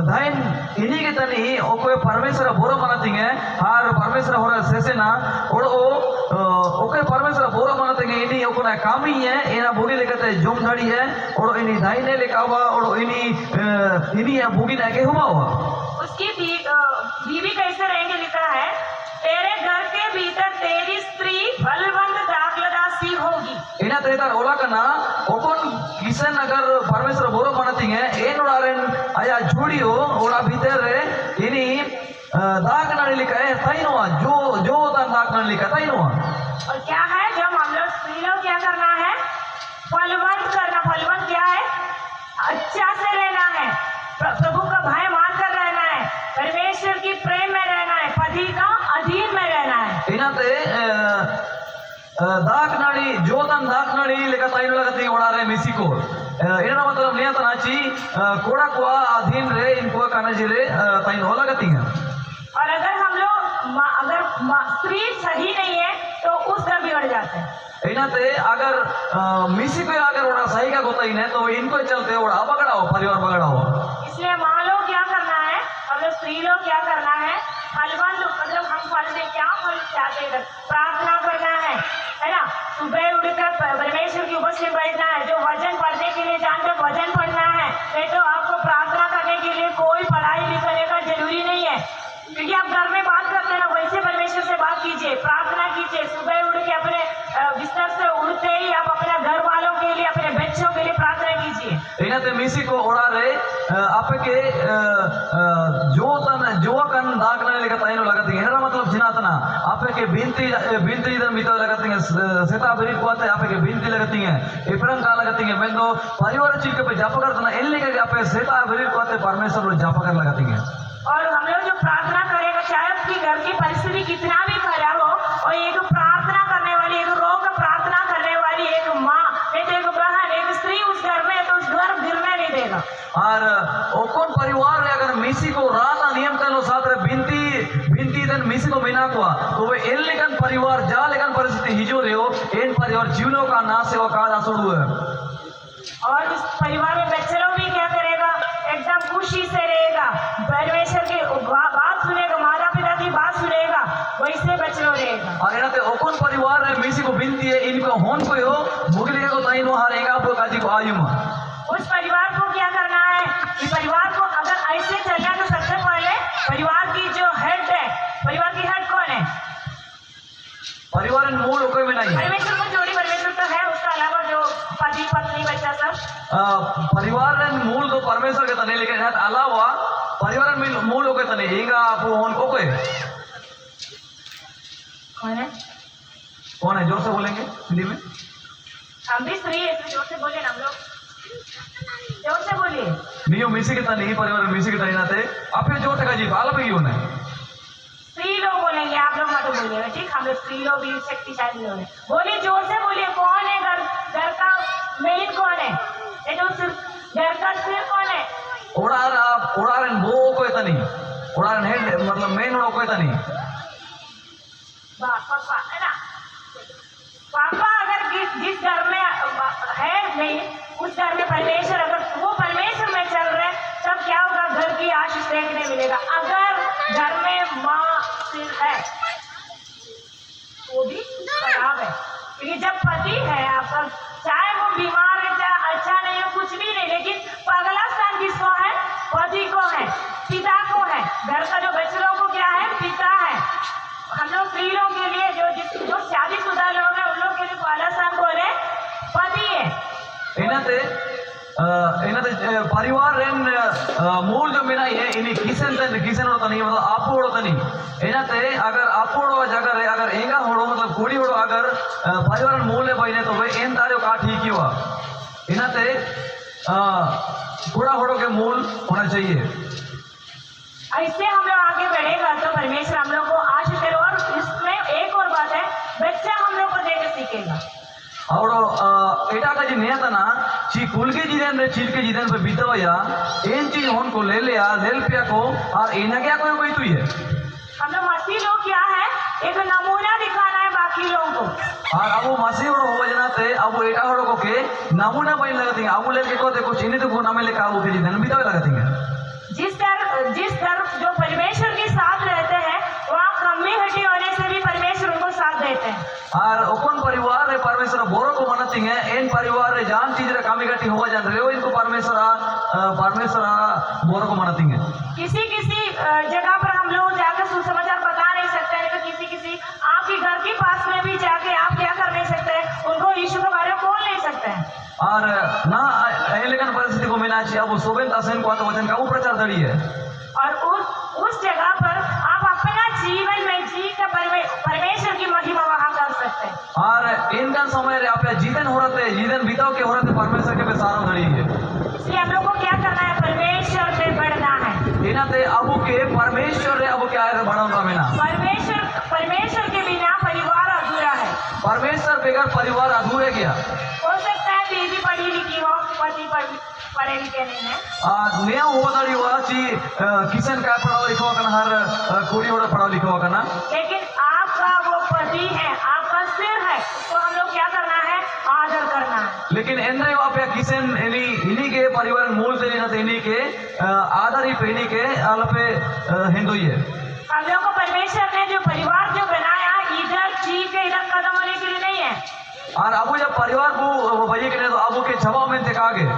धाइन इन्हीं के तनी ओ कोई परमेश्वर बोरो मनाती है और परमेश्वर हो रहा सेसे ना और ओके परमेश्वर बोरो मनाते हैं इन्हीं ओ कोना काम ही है इना बोगी लेकर जुम धड़ी है और इन्हीं धाइने लेकर हुआ और इन्हीं बोगी लेके हुआ उसकी बीवी कैसे रहेंगे, लिखा है तेरे घर के भीतर तेरी स्त्री बलवंत दाखलदासी होगी। इना तेरा ओला का ना ओपन किसन अगर परमेश्वर बोरो मनाती है एन उड़ारेन आया झूड़ियो ओड़ा भीतर रे इन्हीं दाग नाड़ी लिखा है ताइनवा जो दाग नाड़ी लिखा ताइनवा। और क्या है, जब हम लोग स्त्री लोग क्या करना है, फलवंत करना। फलवंत क्या है, अच्छा से रहना है, प्रभु का भय मानकर रहना है, परमेश्वर की प्रेम में रहना है, पति का अधीन में रहना है। इनाते दाग नाड़ी जो दाग नाड़ी लेकर ताइनो लगती ओड़ा रे मिसी को इना मतलब लिया तनाची कोड़ा कोआ अधीन रे इनको काना जिले ताइनो लगती है। और अगर हम लोग अगर स्त्री सही नहीं है तो उस घर बिगड़ जाते हैं। इनाते अगर मिसी को अगर ओड़ा सही का गोता ही नहीं तो इनको चलते ओड़ा बगड़ाओ परिवार बगड़ाओ। इसलिए वहाँ लोग क्या करना है, हम लोग स्त्री लोग क्या करना है, फलवंत मतलब हम फल से क्या फल चाहते हैं, प्रार्थना करना है ना, सुबह उठकर परमेश्वर की उपस्थिति बैठना है। जो वचन पढ़ने के लिए जानते वचन पढ़ना है, नहीं तो आपको प्रार्थना करने के लिए कोई पढ़ाई लिखने का जरूरी नहीं है, क्योंकि आप घर में बात करते हैं ना वैसे परमेश्वर से बात कीजिए, प्रार्थना कीजिए। सुबह उठ के अपने बिस्तर से उठते ही आप अपने घर वालों के लिए अपने बच्चों के लिए प्रार्थना कीजिए। इनाते मिसी को ओड़ा रे आपके जो कन दाग नाड़ी लेकर ताइनो लगती है। इना मतलब जिनातना आपके बिनती इधर मितो लगती है सेता बरी को आते आपके बिनती लगती है इपरंग का लगती है मैं तो परिवार चिल के पे जाप करता ना इन लेकर आपे सेता बरी को आते परमेश्वर लो जाप कर लगती है। और हम लोग जो प्रार्थना करेगा चाहे उसकी घर की परिस्थिति कितना भी खराब हो, और एक प्रार्थना करने वाली, एक रोग प्रार्थना करने वाली एक माँ, एक बहन, एक स्त्री उस घर में, तो उस घर गिरने नहीं देगा। और ओकोन परिवार रे अगर मिसी को राता नियम तनो साथ रे बिनती दन मिसी को बिना को तो वे एल लेकन परिवार जा लेकन परिस्थिति हिजो रे हो इन परिवार जीवनों का नाश हो का आसुड़ू है। और इस परिवार में बच्चे लोग भी क्या करेगा, एकदम खुशी से रहेगा, परमेश्वर के बचलो रहेगा। और इनाते ओकोन परिवार रे मिसी को बिनती है इनको होन को यो मुगले को ताई नो हारेगा आपको काजी को आयुमा। उस परिवार को क्या करना है कि परिवार को अगर ऐसे चलना तो सबसे पहले परिवार की जो हेड है, परिवार की हेड कौन है? परिवार इन मूल कोई में नहीं है। परमेश्वर को जोड़ी परमेश्वर तो है, उसका अलावा जो पति पत्नी बच्चा सब परिवार रे मूल तो परमेश्वर के तने लेकिन इनात अलावा परिवार में मूल को तने हिंगा आपको होन को कोई कौन है? कौन है जोर से बोलेंगे हिंदी में। हम भी स्त्री है, इसलिए जोर से बोले ना हम लोग, जोर से बोलिए। नहीं मिसी के तने ही परिवार में मिसी के तने नाते आप ये जोर से काजी आला पे क्यों नहीं स्त्री लोग बोलेंगे, आप लोग मत बोलिएगा, ठीक? हम लोग स्त्री लोग भी शक्तिशाली लोग हैं। बोलिए, जोर से बोलिए। कौन है घर का मेन कौन है? ये जो सिर्फ घर का सिर कौन है? उड़ारन वो कोई तनी उड़ारन हेड मतलब मेन उड़ो कोई तनी पापा है ना। पापा अगर जिस घर में है नहीं, उस घर में परमेश्वर, अगर वो परमेश्वर में चल रहे तब क्या होगा? घर की आशीष देखने मिलेगा। अगर घर में माँ सिर है वो भी खराब है, क्योंकि जब पति है आपका, चाहे वो बीमार है, चाहे अच्छा नहीं हो, कुछ भी नहीं, लेकिन पगला स्थान किसको है? पति को है, पिता को है। घर का जो बच्चों को क्या है? पिता है। हम लोग स्त्री लोग के लिए जो शादीशुदा लोग हैं उन लोग के लिए पहला स्थान बोले पति है। इनाते परिवार रेन मूल जो मेरा है इन्हीं किसन होता नहीं मतलब आपो होता नहीं। इनाते अगर आपो होड़ो जगह रे अगर एंगा होड़ो मतलब कुड़ी होड़ो अगर परिवार मूल है बने तो भाई एन तारे का ठीक ही हुआ। इनाते कुड़ा होड़ो के मूल होना चाहिए। ऐसे हम लोग आगे बढ़ेगा तो परमेश्वर हम लोग को आशीष देगा। और इसमें एक और बात है, बच्चा हम लोग को देकर सीखेगा। और एटा का जी नहीं था ना ची कुल के जीवन रे चील के जीवन पे बीतवया एन चीज होन को ले लिया लेल पिया को और एना क्या कोई तू है। हम लोग मसीह लोग क्या है? एक नमूना दिखाना है बाकी लोगों को। और अब वो मसीह होड़ो हो जनाते अब एटा होड़ो को के नमूना बन लगती है। अब ले के को देखो चीनी तो गुना में लेकर अब के जीवन बीतवे लगती है। जिस तरफ जो परमेश्वर के साथ रहते हैं वहाँ कमी हटी होने से भी परमेश्वर उनको साथ देते हैं। और ओपन परिवार रे परमेश्वर बोरो को मनती है एन परिवार रे जान चीज रे कामी गटी हुआ जान रे इनको परमेश्वर बोरो को मनती है। किसी जगह पर हम लोग जाकर सुसमाचार बता नहीं सकते हैं, तो किसी आपके घर के पास में भी जाके आप क्या कर नहीं सकते हैं? उनको यीशु के बारे में बोल नहीं सकते हैं। और ना लेकिन परिस्थिति को मिला चाहिए अब सोबेन असन को वचन का वो प्रचार दड़ी है। और उस जगह पर आप अपना जीवन में जी का परमेश्वर की महिमा वहां कर सकते हैं। और इनका समय रे आप जीवन हो रहे जीवन बिताओ के हो रहे परमेश्वर के सारो दड़ी है। इसलिए हम लोग को क्या करना है? परमेश्वर पे बढ़ना है। इनाते अब के परमेश्वर रे अब क्या है बढ़ाऊंगा मैं ना परमेश्वर के बिना परिवार अधूरा है। परमेश्वर बगैर परिवार अधूरे गया। हो सकता है बीवी पढ़ी लिखी हो, पति पढ़े लिखे नहीं है। नया हुआ दड़ी हुआ ची किसन का पढ़ा लिखा करना हर कोड़ी होड़ा पढ़ा लिखा करना, लेकिन आपका वो पति है, आपका सिर है, तो हम लोग क्या करना है? आदर करना है। लेकिन एंद्रे आप किसन इन्हीं के परिवार मूल से इन्हीं के आदर ही पहनी के अलपे हिंदू ही है। हम लोग को परमेश्वर ने जो परिवार जो बनाया इधर जी के इधर कदम होने के लिए नहीं है। और अब जब परिवार को भैया के तो अब के जवाब में थे आगे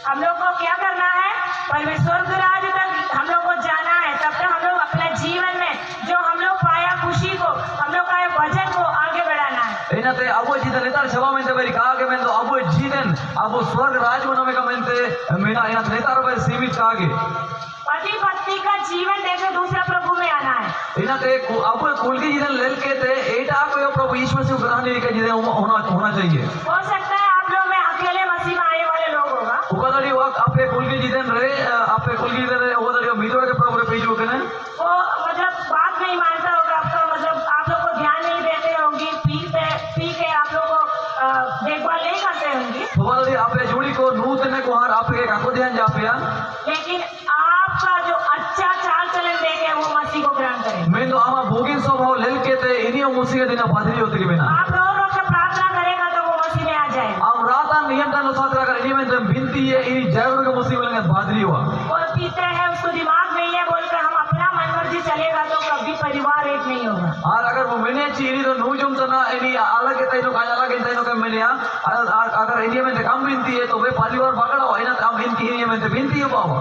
हम लोग को क्या करना है? परमेश्वर के राज तक हम लोग को जाना है। तब तक हम लोग अपने जीवन में जो हम लोग पाया खुशी को, हम लोग का वजन को आगे बढ़ाना है। इनाते अब जीवन नेता जवाब में मेरी कहा के मैं तो अब जीवन अब स्वर्ग राज बनावे का मैं मेरा इनाते नेता रुपए सीमित आगे पति पत्नी का जीवन देकर दूसरा प्रभु में आना है। इनाते अब कुल की जीवन लेल के थे एटा को प्रभु ईश्वर से ग्रहण लेके जीवन होना चाहिए। हो सकता है आप लोग में अकेले मसीह में आने वाले लोग होगा। उकादड़ी वक्त आपे कुल की जीवन रे आपे कुल की जीवन रे उकादड़ी मित्रों के प्रभु रे पेज होते हैं वो मतलब बात नहीं मानता होगा आपका, मतलब आप लोग को ध्यान नहीं देते होंगी, पी के आप लोग को देखभाल नहीं करते होंगी। उकादड़ी आपे जोड़ी को नूतन को हर आपके काको ध्यान जापिया, लेकिन आपका जो अच्छा चाल चलन देखे वो मसीह को ग्रहण करें। मैं तो आमा भोगिन स्वभाव लेल के थे इन्हीं मुसी के दिन बदली होती के बिना आप रो के प्रार्थना करेगा तो वो मसीह में आ जाएगा। अब रात नियम का अनुसार अगर इन्हीं में बिनती है इन्हीं जरूर के मुसी मिलेंगे बदली हुआ वो पीते हैं, उसको दिमाग नहीं है बोलकर हम अपना मन मर्जी चलेगा तो कभी परिवार एक नहीं होगा। और अगर वो नूजुम तना ini अलग है ताइनो काया अलग है ताइनो के मैंने अगर इंडिया में काम बिनती है तो वे परिवार बगड़ा हो इना काम बिनती है में बिनती है बाबा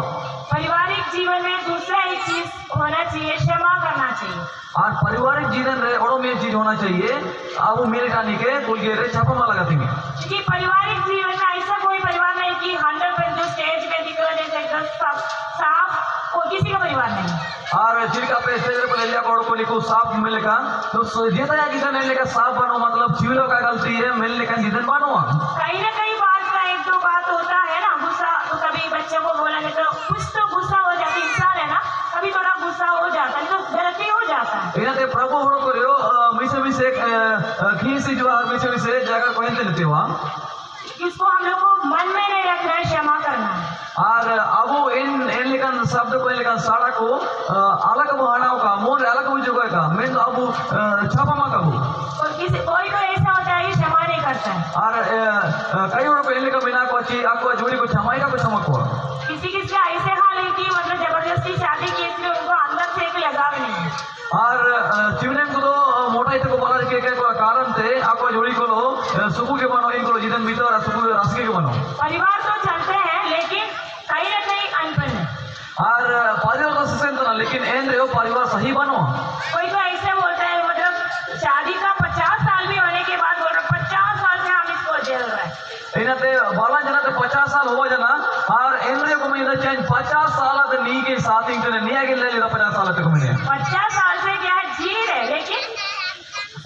पारिवारिक जीवन में दूसरा एक चीज होना चाहिए, क्षमा करना चाहिए। और पारिवारिक जीवन रे और में चीज होना चाहिए अब मेरे कानी के कुल के रे छापा मार लगाते हैं क्योंकि पारिवारिक जीवन में ऐसा कोई परिवार नहीं कि 100% जो स्टेज पे दिख रहा है जैसे एकदम साफ कोई किसी का परिवार नहीं। और चिरका पे स्टेज पे ले लिया को लिखो साफ मिलेगा तो जेता या किसी ने लेकर साफ बनो मतलब जीवलो का गलती है मिलने का जिदन बनो कहीं ना कहीं बात का एक दो बात होता है ना, गुस्सा तो कभी बच्चे को बोलेंगे तो कुछ तो गुस्सा हो जाता है, इंसान है ना कभी थोड़ा गुस्सा हो जाता है तो गलती हो जाता है। इना ते प्रभु होड़ो करियो मिसे खीसी जो हर मिसे जगह को हिंते लेते हुआ इसको हम लोग को मन में नहीं रखना है, क्षमा करना है। और अब इन लेकिन शब्द को लेकिन साड़ा को अलग बहानाओं का मोर अलग भी जगह का मैं तो अब छापा मा कबू और किसी कोई तो ऐसा होता है कि क्षमा नहीं करता है। और कई लोगों को इन लेकर बिना को अच्छी आपको जोड़ी को क्षमाई का कुछ समझ हुआ किसी ऐसे हाल है कि मतलब जबरदस्ती शादी की इसलिए उनको अंदर से एक लगाव नहीं है। और चिवनेन को तो मोटा इतने को बोला के को कारण थे आपको जोड़ी को लो सुबह के बनो इनको जिदन बीतो और सुबह रास्के के बनो परिवार तो चलते हैं लेकिन कहीं ना कहीं अनपढ़ है। और परिवार को ससेंत ना लेकिन एन रे परिवार सही बनो कोई तो ऐसे बोलता है मतलब शादी का 50 साल भी होने के बाद बोल रहा 50 साल से हम इसको झेल रहे हैं। इनते बाला जना ते 50 साल हो जना और एनरे को मैं चेंज 50 साल ते नी के साथ इंटने नी आगे ले लेदा 50 साल तक मैंने 50 साल से क्या है जी रहे लेकिन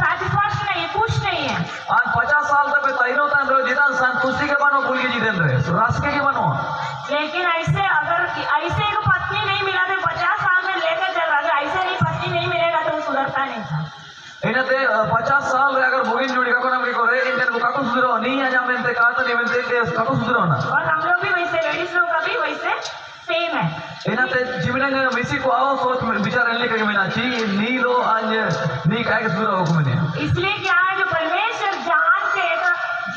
सैटिस्फैक्शन नहीं, खुश नहीं है। आज 50 साल तक तैनो तन रो जिता संतुष्टि के बनो भूल के जीतन रे रास्के के बनो लेकिन ऐसे अगर ऐसे एक पत्नी नहीं मिला तो 50 साल में लेकर चल रहा था, ऐसे नहीं पत्नी नहीं मिलेगा तो वो सुधरता नहीं था। इनते 50 साल रे अगर भोगिन जोड़ी का नाम के करे इनके को काको सुधरो नहीं आजा मेनते काता नहीं मेनते के काको सुधरो ना और हम लोग भी वैसे लेडीज लोग का भी वैसे सेम है। इनते जीवन में मिसी को आओ सोच विचार लेने के मिला ची नी लो आज नी काय के सुधरो को मैंने इसलिए क्या है जो परमेश्वर जान के एक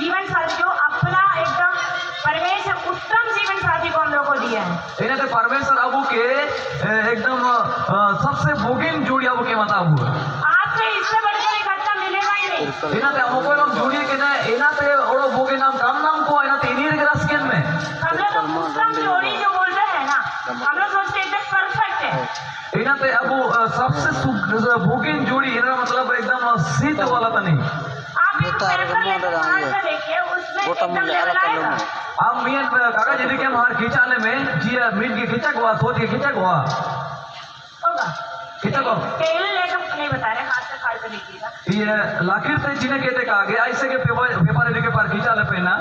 जीवन साथी जो अपना एकदम परमेश्वर उत्तम जीवन साथी को हम लोग को दिया है। इनते परमेश्वर अबू के एकदम सबसे भोगिन जोड़ी अबू के मता अबू आपसे इससे बढ़कर एक अच्छा मिलेगा ही नहीं। इनाते हमको लोग जोड़ी के ना इनाते ओरो भोगे नाम काम नाम को इनाते इन्हीं के रास्के में हम लोग तो उत्तम जोड़ी जो बोल रहे हैं ना हम लोग सोचते हैं एकदम परफेक्ट है। इनाते अबू सबसे भोगिन जोड़ी इनका मतलब एकदम सीध वाला था नहीं आप एक पेपर में देखिए उसमें एकदम लेवल आएगा। आप मियां काका जी के हमारे खींचाने में जी मीट के खींचा हुआ सोच के खींचा हुआ होगा खींचा को तेल लेकर नहीं बता रहे, हाथ से फाड़ कर देखिएगा। ये लाखिर से जिन्हें कहते कहा गया ऐसे के पेपर लेके पर खींचा ले पहना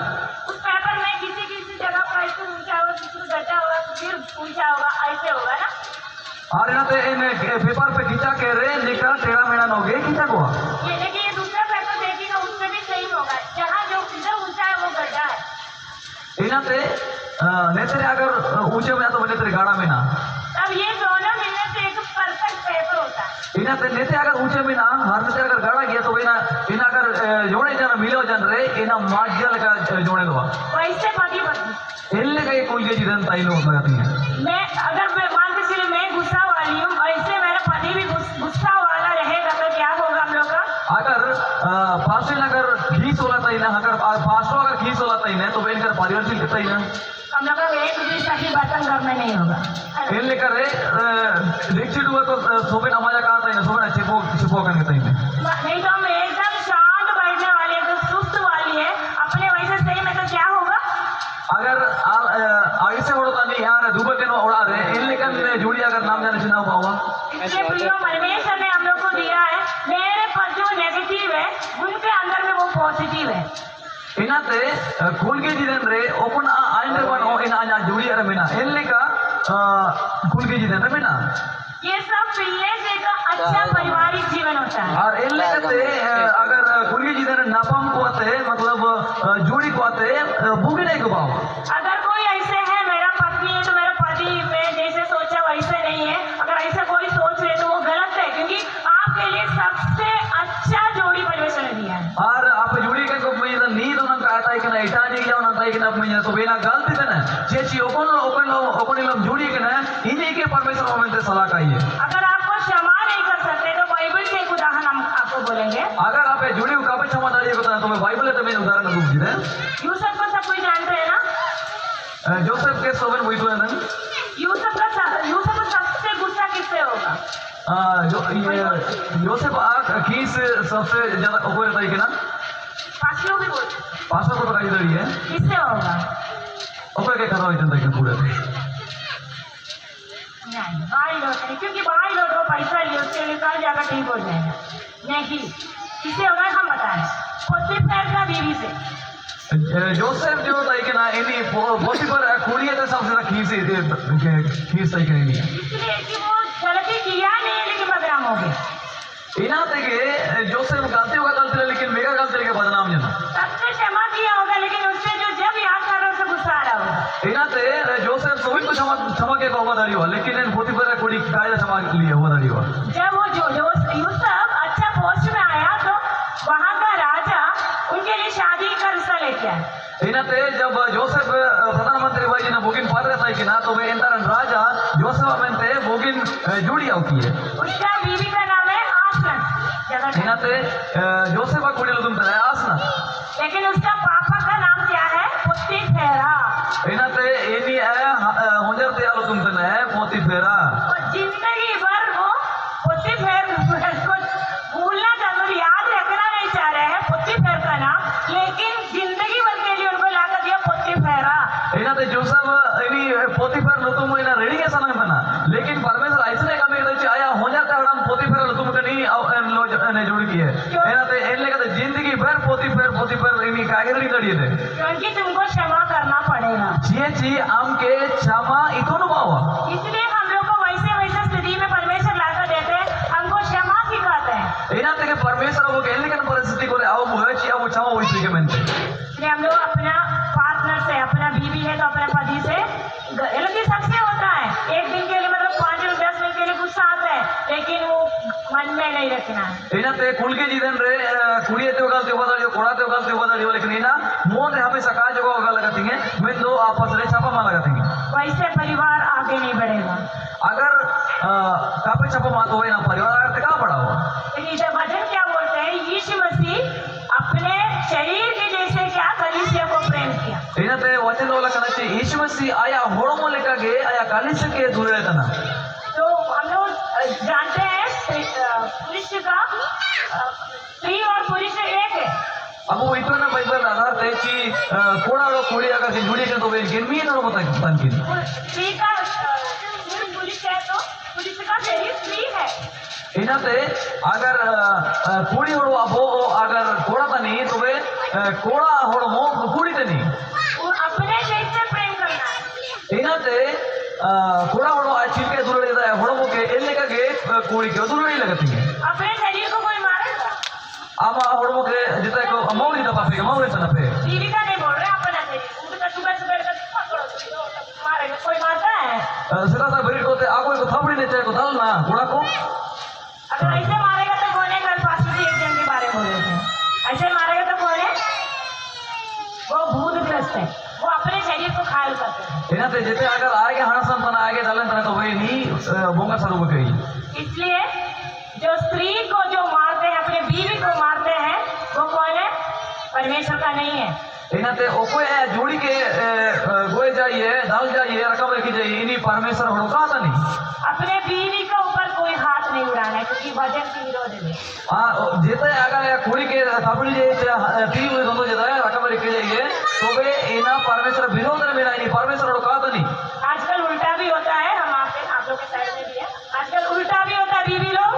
उस पेपर में किसी जगह पर ऐसे ऊंचा होगा, किसी को गड्ढा होगा, फिर ऊंचा होगा, ऐसे होगा ना। और यहाँ पे इन पेपर पे खींचा के रे निकला टेढ़ा मेढ़ा न हो गया खींचा हुआ ये देखिए ये दूसरा पेपर देखिएगा उसमें भी सही होगा, जहाँ जो इधर ऊंचा है वो गड्ढा है। इनाते नेत्रे अगर ऊंचे में तो बने तेरे गाड़ा में ना अब ये दोनों मिलने से एक परफेक्ट पेपर होता है। इनाते नेते अगर ऊंचे में ना हर नेते अगर गाड़ा गया तो इना इना अगर जोड़े जाना मिलो जान रे इना माजल का जोड़े दो वैसे पति पत्नी इल्ले का ये कुल के जीवन ताई लोग लगाती हैं मैं अगर मैं मान के चलिए मैं गुस्सा वाली हूँ वैसे मेरा पति भी गुस्सा वाला रहेगा तो क्या होगा हम लोग का। अगर फांसी अगर खींच होला ताई ना अगर फांसो अगर खींच होला ताई ना तो इनका परिवार से कितना ही ना हम लोग का एक दूसरे की बर्तन घर में नहीं होगा। इन लेकर रिक्सिट हुआ तो सोबे नमाजा कहा था ना सोबे छिपो करने ताई में नहीं तो हम एकदम शांत बैठने वाली है तो सुस्त वाली है अपने वैसे सही में तो क्या होगा। अगर ऐसे उड़ता नहीं यार दुबई के उड़ा रहे इन लेकर जोड़ी अगर नाम जाने सुना हुआ इसलिए प्रियो परमेश्वर ने हम लोग को दिया है मेरे पर जो नेगेटिव है उनके अंदर में वो पॉजिटिव है। इनाते खुल के जीवन रे ओपन आइन रे बनो इन आजा जोड़ी अरे मिना इन लेकर खुल के जीवन रे मिना ये सब मिलने से एक अच्छा पारिवारिक जीवन होता है। और इन लेकर अगर खुल के जीवन नापम को आते मतलब जोड़ी को आते भूखे नहीं को पाओ अगर कोई ऐसे है मेरा पत्नी है तो मेरा पति मैं जैसे सोचा वैसे नहीं है, अगर ऐसा कोई सोच ले तो वो गलत है क्योंकि आपके लिए सबसे अच्छा जोड़ी परमेश्वर ने दिया है। और आप जोड़ी के को मैं नींद उन का आता है कि ना इटा नहीं लिया उन का कि ना तो बिना गलती थे ना चेची ओपन लोग जोड़ी के ना इन्हीं के परमेश्वर में सलाह का ही है। अगर आपको क्षमा नहीं कर सकते तो बाइबल से एक उदाहरण हम आपको बोलेंगे। अगर તમે બાઇબલ તો મેં ઉદાહરણ આપું છે यूसुफ को सब कोई जानते हैं ना। જોસેફ કે સોવન બોઈતો ને यूसुफ को सबसे गुस्सा किससे होगा? योसेफ आ किस सबसे ज्यादा ऊपर रहता है कि ना पांच लोग भी बोलते हैं। पासों को तो कही दे है किससे होगा? ऊपर के करो इतना कि पूरे नहीं, भाई लोग नहीं, क्योंकि भाई लोग को पैसा लिए उसके लिए कल जाकर ठीक हो जाएगा। नहीं, किससे होगा हम बताएं। पोतीफेर का बीवी से। जोसेफ जो होता है कि ना इन्हीं बोटी पर कुड़ी है तो सबसे ज्यादा खींच है कि नहीं इसलिए कि वो गलती किया नहीं है लेकिन बदनाम हो गए। इना तेगे जोसेफ गलती होगा गलती है लेकिन मेगा गलती के बदनाम जना सबसे क्षमा किया होगा लेकिन उससे जो जब याद कर रहा उसे गुस्सा आ रहा होगा। इना ते जोसेफ सोई को क्षमा के होगा दाड़ी हुआ लेकिन इन बोटी पर कुड़ी कायदा क्षमा लिया हुआ दाड़ी हुआ। जब वो जो यूसुफ अच्छा पोस्ट में आया तो वहाँ का राजा उनके लिए शादी का रिश्ता लेके आया। इना ते जब जोसेफ प्रधानमंत्री भाई ने बोगिन पार रहता है कि ना तो वे इंतर राजा जोसेफ में ते बोगिन जुड़ी होती है। उसका बीवी का नाम है आसना। इना ते जोसेफ कुड़ी लोग तुम ते आसना लेकिन उसका पापा का नाम क्या है? पोतीफेरा। इना ते एनी है होंजर ते आलो तुम ते है पोतीफेरा और जिंदगी भर वो पोतीफेर को भूलना चाहते याद रखना नहीं चाह रहे हैं पोतीफेर का नाम लेकिन जिंदगी भर के लिए उनको लाकर दिया पोतीफेरा। इना ते जोसेफ इनी पोतीफेर लो तुम इना रेडी के सामने बना लेकिन परमेश्वर ऐसे कमी करते आया होंजर ते हम पोतीफेर लो तुम के नहीं लो ने जोड़ी की है। इना ते इन लेकर जिंदगी भर पोतीफेर इनी कागरी लड़ी थे क्योंकि तुमको क्षमा करना पड़ेगा। जी आम के क्षमा इतोनु बावा इसलिए हम लोग को वैसे स्थिति में परमेश्वर लाकर देते हैं हमको क्षमा सिखाते हैं। इना ते के परमेश्वर वो के लेकिन परिस्थिति को आओ बुहची आओ क्षमा होई के मनते इसलिए हम लोग अपना पार्टनर से अपना बीवी है तो अपने पति से गलती सबसे होता है। एक दिन के लिए मतलब 5 या 10 मिनट के लिए गुस्सा आता है लेकिन वो मन में नहीं रखना है। इना ते कुल के जीवन रे कुड़िए ते होगा ते बदलियो कोड़ा ते होगा ते बदलियो लेकिन इना मोन रे हमेशा का जगह होगा लगाती है मैं दो आपस रे छापा मार लगाती है वैसे परिवार आगे नहीं बढ़ेगा। अगर कापे छापा मार तो ना परिवार अगर का बढ़ा हो लेकिन इधर वचन क्या बोलते हैं? यीशु मसीह अपने शरीर के जैसे क्या कलीसिया को प्रेम किया। इना ते वचन वाला कहना चाहिए यीशु मसीह आया होड़मो लेकर के आया कलीसिया के दूर रहता ना तो हम लोग जानते हैं पुरुष का स्त्री और पुरुष एक है। अब वो इतो ना बाइबल आधार है कि कोड़ा और कोड़ी अगर जुड़ी के तो वे गिनमी ना बता तन की स्त्री का पुरुष है तो पुरुष का शरीर स्त्री है। इना ते अगर कोड़ी होड़ो अबो अगर कोड़ा था नहीं तो वे कोड़ा होड़ो मो कोड़ी ते नहीं वो अपने जैसे प्रेम करना है। इना ते कोड़ा होड़ो चिल के दूर रहता है होड़ो के एले का के कोड़ी के दूर नहीं लगती है। अपने शरीर को कोई मारेगा? आमा होड़ो के जितना को मौली दबा पे मौली तना पे बीवी का नहीं बोल रहे अपना शरीर उनका सुबह पकड़ो मारेगा कोई मारता है? सीधा सा बरीड को ते आगो को थपड़ी नहीं चाहिए को दल ना कोड़ा को अगर ऐसे मारेगा तो कौन है? कल पास एक जन के बारे में बोले थे ऐसे मारेगा तो कौन है? वो भूतग्रस्त है। वो अपने शरीर को घायल करते हैं। इना ते जिते अगर आगे हणसम तना आगे दलन तना तो वे नहीं बोंगा स्वरूप कही इसलिए जो स्त्री को जो मारते हैं अपने बीवी को मारते हैं वो कौन है? परमेश्वर का नहीं है। इना ते ओकोए जोड़ी के गोए जाइए दाल जाइए रकम रखी जाइए इन्हीं परमेश्वर होड़का था नहीं अपने बीवी के ऊपर कोई हाथ नहीं उड़ाना है क्योंकि वजन के विरोध है। हाँ जिते अगर कुड़ी के थापड़ी जाइए ती हुए दोनों जिते रकम रखी जाइए तो वे इना परमेश्वर विरोध में मिला इन्हीं परमेश्वर होड़का था नहीं। आजकल उल्टा भी होता है। हम आप लोग के साइड में भी है आजकल उल्टा भी होता है। बीवी लोग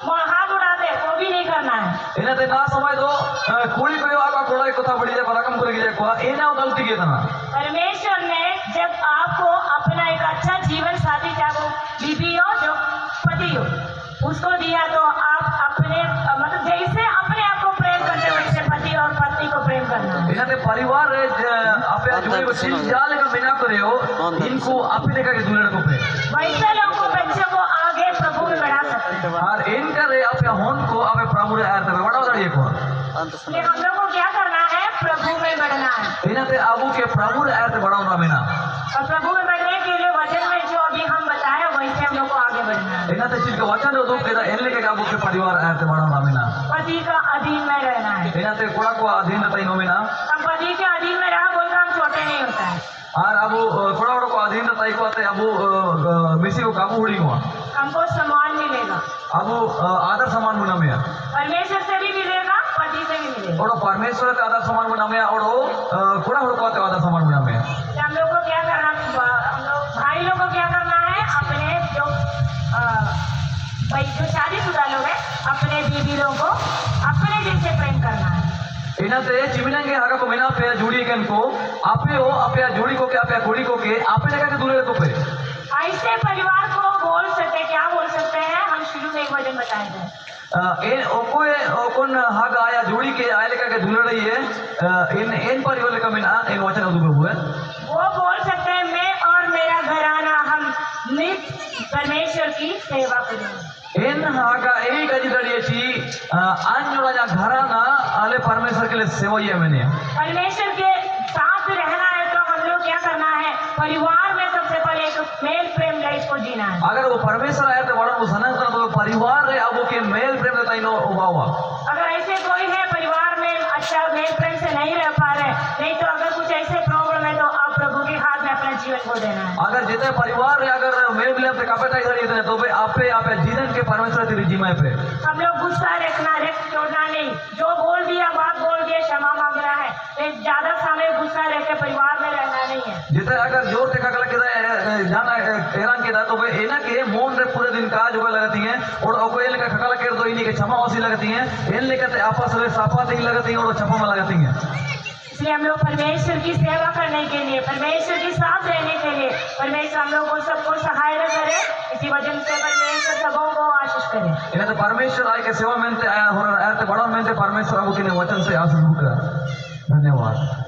हाथ उड़ाते हैं वो भी नहीं करना है। इना ते ना समय तो कुड़ी को आगा कोड़ा को थापड़ी जाए रकम करके जाए को इना गलती किया था ना परमेश्वर ने जब आपको अपना एक अच्छा जीवन साथी चाहे वो बीवी हो जो पति हो उसको दिया तो आप अपने मतलब जैसे अपने आप को प्रेम करते हो वैसे पति और पत्नी को प्रेम करना। इना ते परिवार रे आपे जो चीज जाले का बिना करे हो इनको आपे लेकर के दूर को पे वैसे लोगों को बच्चों को आगे प्रभु में बढ़ा सकते हैं। और इनका रे आपे होन को आपे प्रभु रे आते बढ़ाओ दड़िए को ये हम लोग को क्या करना है? प्रभु में बढ़ना है। इना ते आबू के प्रभु रे आते बढ़ाओ ना बिना और प्रभु में बढ़ने के लिए वचन में जो अभी हम बताए वैसे हम लोग को आगे बढ़ना है। इना ते चीज का वचन दुख के एनले के काबू के परिवार आते बड़ा नामिना पति का अधीन में रहना है। एनाते कोड़ा को अधीन तई नोमिना हम पति के अधीन में रहा बोलकर हम छोटे नहीं होता है। और अब कोड़ा को अधीन तई को आते अब मिसी को काबू हुड़ी हुआ हमको सम्मान मिलेगा, अब आदर सम्मान मुना में परमेश्वर से भी मिलेगा, पति से भी मिलेगा। और परमेश्वर का आदर सम्मान मुना में और कोड़ा को आते आदर सम्मान मुना में हम लोग को क्या करना, हम लोग भाई लोग को क्या करना है, अपने जो जो शादीशुदा लोग हैं अपने बीवी लोगों को अपने जैसे प्रेम करना है। इनाते चिमिनंगे आगा को मिना पे जोड़ी के इनको आपे हो आपे जोड़ी को के आपे जोड़ी को के आपे जगह के दूर तो पे ऐसे परिवार को बोल सकते, क्या बोल सकते हैं, हम शुरू में एक वचन बताए थे। इन ओकोए ओकोन हाग आया जोड़ी के आए लेकर के दूर रही है इन परिवार लेकर मिना इन वचन उदुबे हुए वो बोल सकते हैं मैं और मेरा घराना हम नित परमेश्वर की सेवा करेंगे। इन हागा एक अजिदड़िए ची आंजोड़ा जा घराना आले परमेश्वर के लिए सेवा ये मैंने परमेश्वर के साथ रहना है तो हम लोग क्या करना है, परिवार में सबसे पहले एक मेल प्रेम लाइफ को जीना है। अगर वो परमेश्वर आए तो बड़ा वो सनातन तो परिवार है अब वो के मेल प्रेम देता इनो उबावा अगर ऐसे कोई है परिवार में अच्छा मेल प्रेम से नहीं रह पा रहे, नहीं तो अगर कुछ ऐसे प्रॉब्लम है तो आप प्रभु के हाथ में अपना जीवन को देना है। अगर जितने परिवार है अगर मेल प्रेम से कापेटा इधर इधर तो भाई आपे आपे जीवन के परमेश्वर तेरी जीमा पे हम लोग गुस्सा रखना, छोड़ना नहीं, जो बोल दिया बात बोल दिया क्षमा मांगना है, ज्यादा समय गुस्सा रह के परिवार में रहना नहीं है। जितने अगर जोर से काकला के जाना हैरान के तो भाई एना के मोन रे पूरे दिन काज होगा लगती है और कोई लेकर खकला कर दो इन्हीं के क्षमा होसी लगती है इन लेकर आपस में साफा नहीं लगती है और छपा में लगती है। इसलिए हम लोग परमेश्वर की सेवा करने के लिए, परमेश्वर के साथ रहने के लिए परमेश्वर हम लोग को सबको सहायता करे। इसी वजह से परमेश्वर सबों को आशीष करे। इन्हें तो परमेश्वर आए के सेवा में आया हो रहा है बड़ा में परमेश्वर आपको किन्हें वचन से आशीष होगा। धन्यवाद।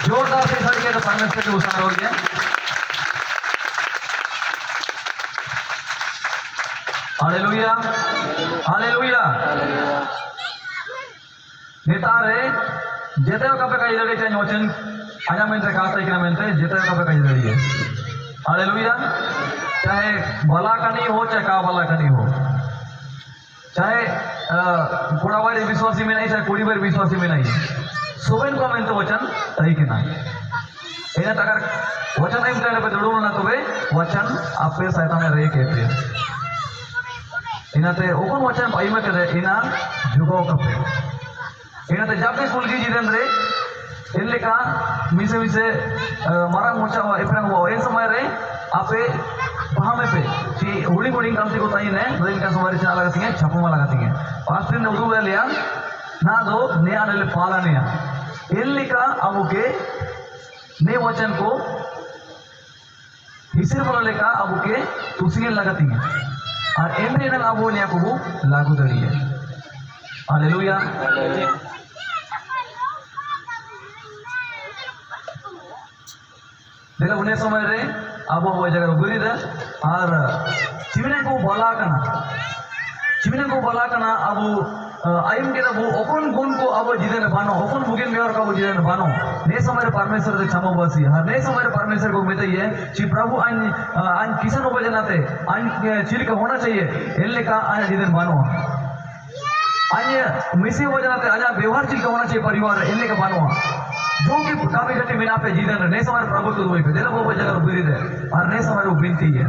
जोरदार से खड़े तो परमेश्वर के उसार हो गया। हालेलुया हालेलुया नेतारे जेते कपे का इधर चाहिए वचन आजा में से कहता है कि मैं जेते कपे का इधर है। हालेलुया। चाहे भला का नहीं हो चाहे का भला का नहीं हो, चाहे थोड़ा बार विश्वासी में नहीं चाहे कोड़ी बार विश्वासी में नहीं, सुबह को मैं तो वचन सही के ना इन्हें अगर वचन नहीं मिलने पे जोड़ो ना तो वे वचन आपके सहायता में रहे कहते हैं। इन्हें तो ओपन वचन पाई में कहते इना जुगो कपे इन्हें तो जब भी कुल की जीवन रे इन लेका मिसे मिसे मरंग मोचा इपरंग वो इन समय रे आपे वहाँ में पे कि उड़ी उड़ी काम से को ताई ने दो इनका समारी चला लगाती हैं छापों में लगाती हैं पास दिन उधू ले लिया ना दो नया ले पाला नया इन लेका अब के ने वचन को हिस्से बोला लेका अब के तुसियां लगाती हैं और एंड्रे ना अब वो नया को लागू दड़ी है। हालेलुया। देखो उन्हें समय रे अब वो जगह गुरी दे और चिमने को बोला करना अब आयम के वो ओपन गुण को अब जिधर बानो ओपन बुगिन में और का वो जिधर बानो ने समय परमेश्वर से क्षमा बसी हर ने समय परमेश्वर को मिलता ही है कि प्रभु आन किसान उपजनाते आन चिल का होना चाहिए एल्ले का आन जिधर बानो अन्य मिसी उपजनाते आजा व्यवहार चिल का होना चाहिए परिवार एल्ले का बानो जो कि काफी घटी मिना पे जीवन ने समय प्रभु को पे देना वो जगह बुरी है और ने समय वो बिनती है।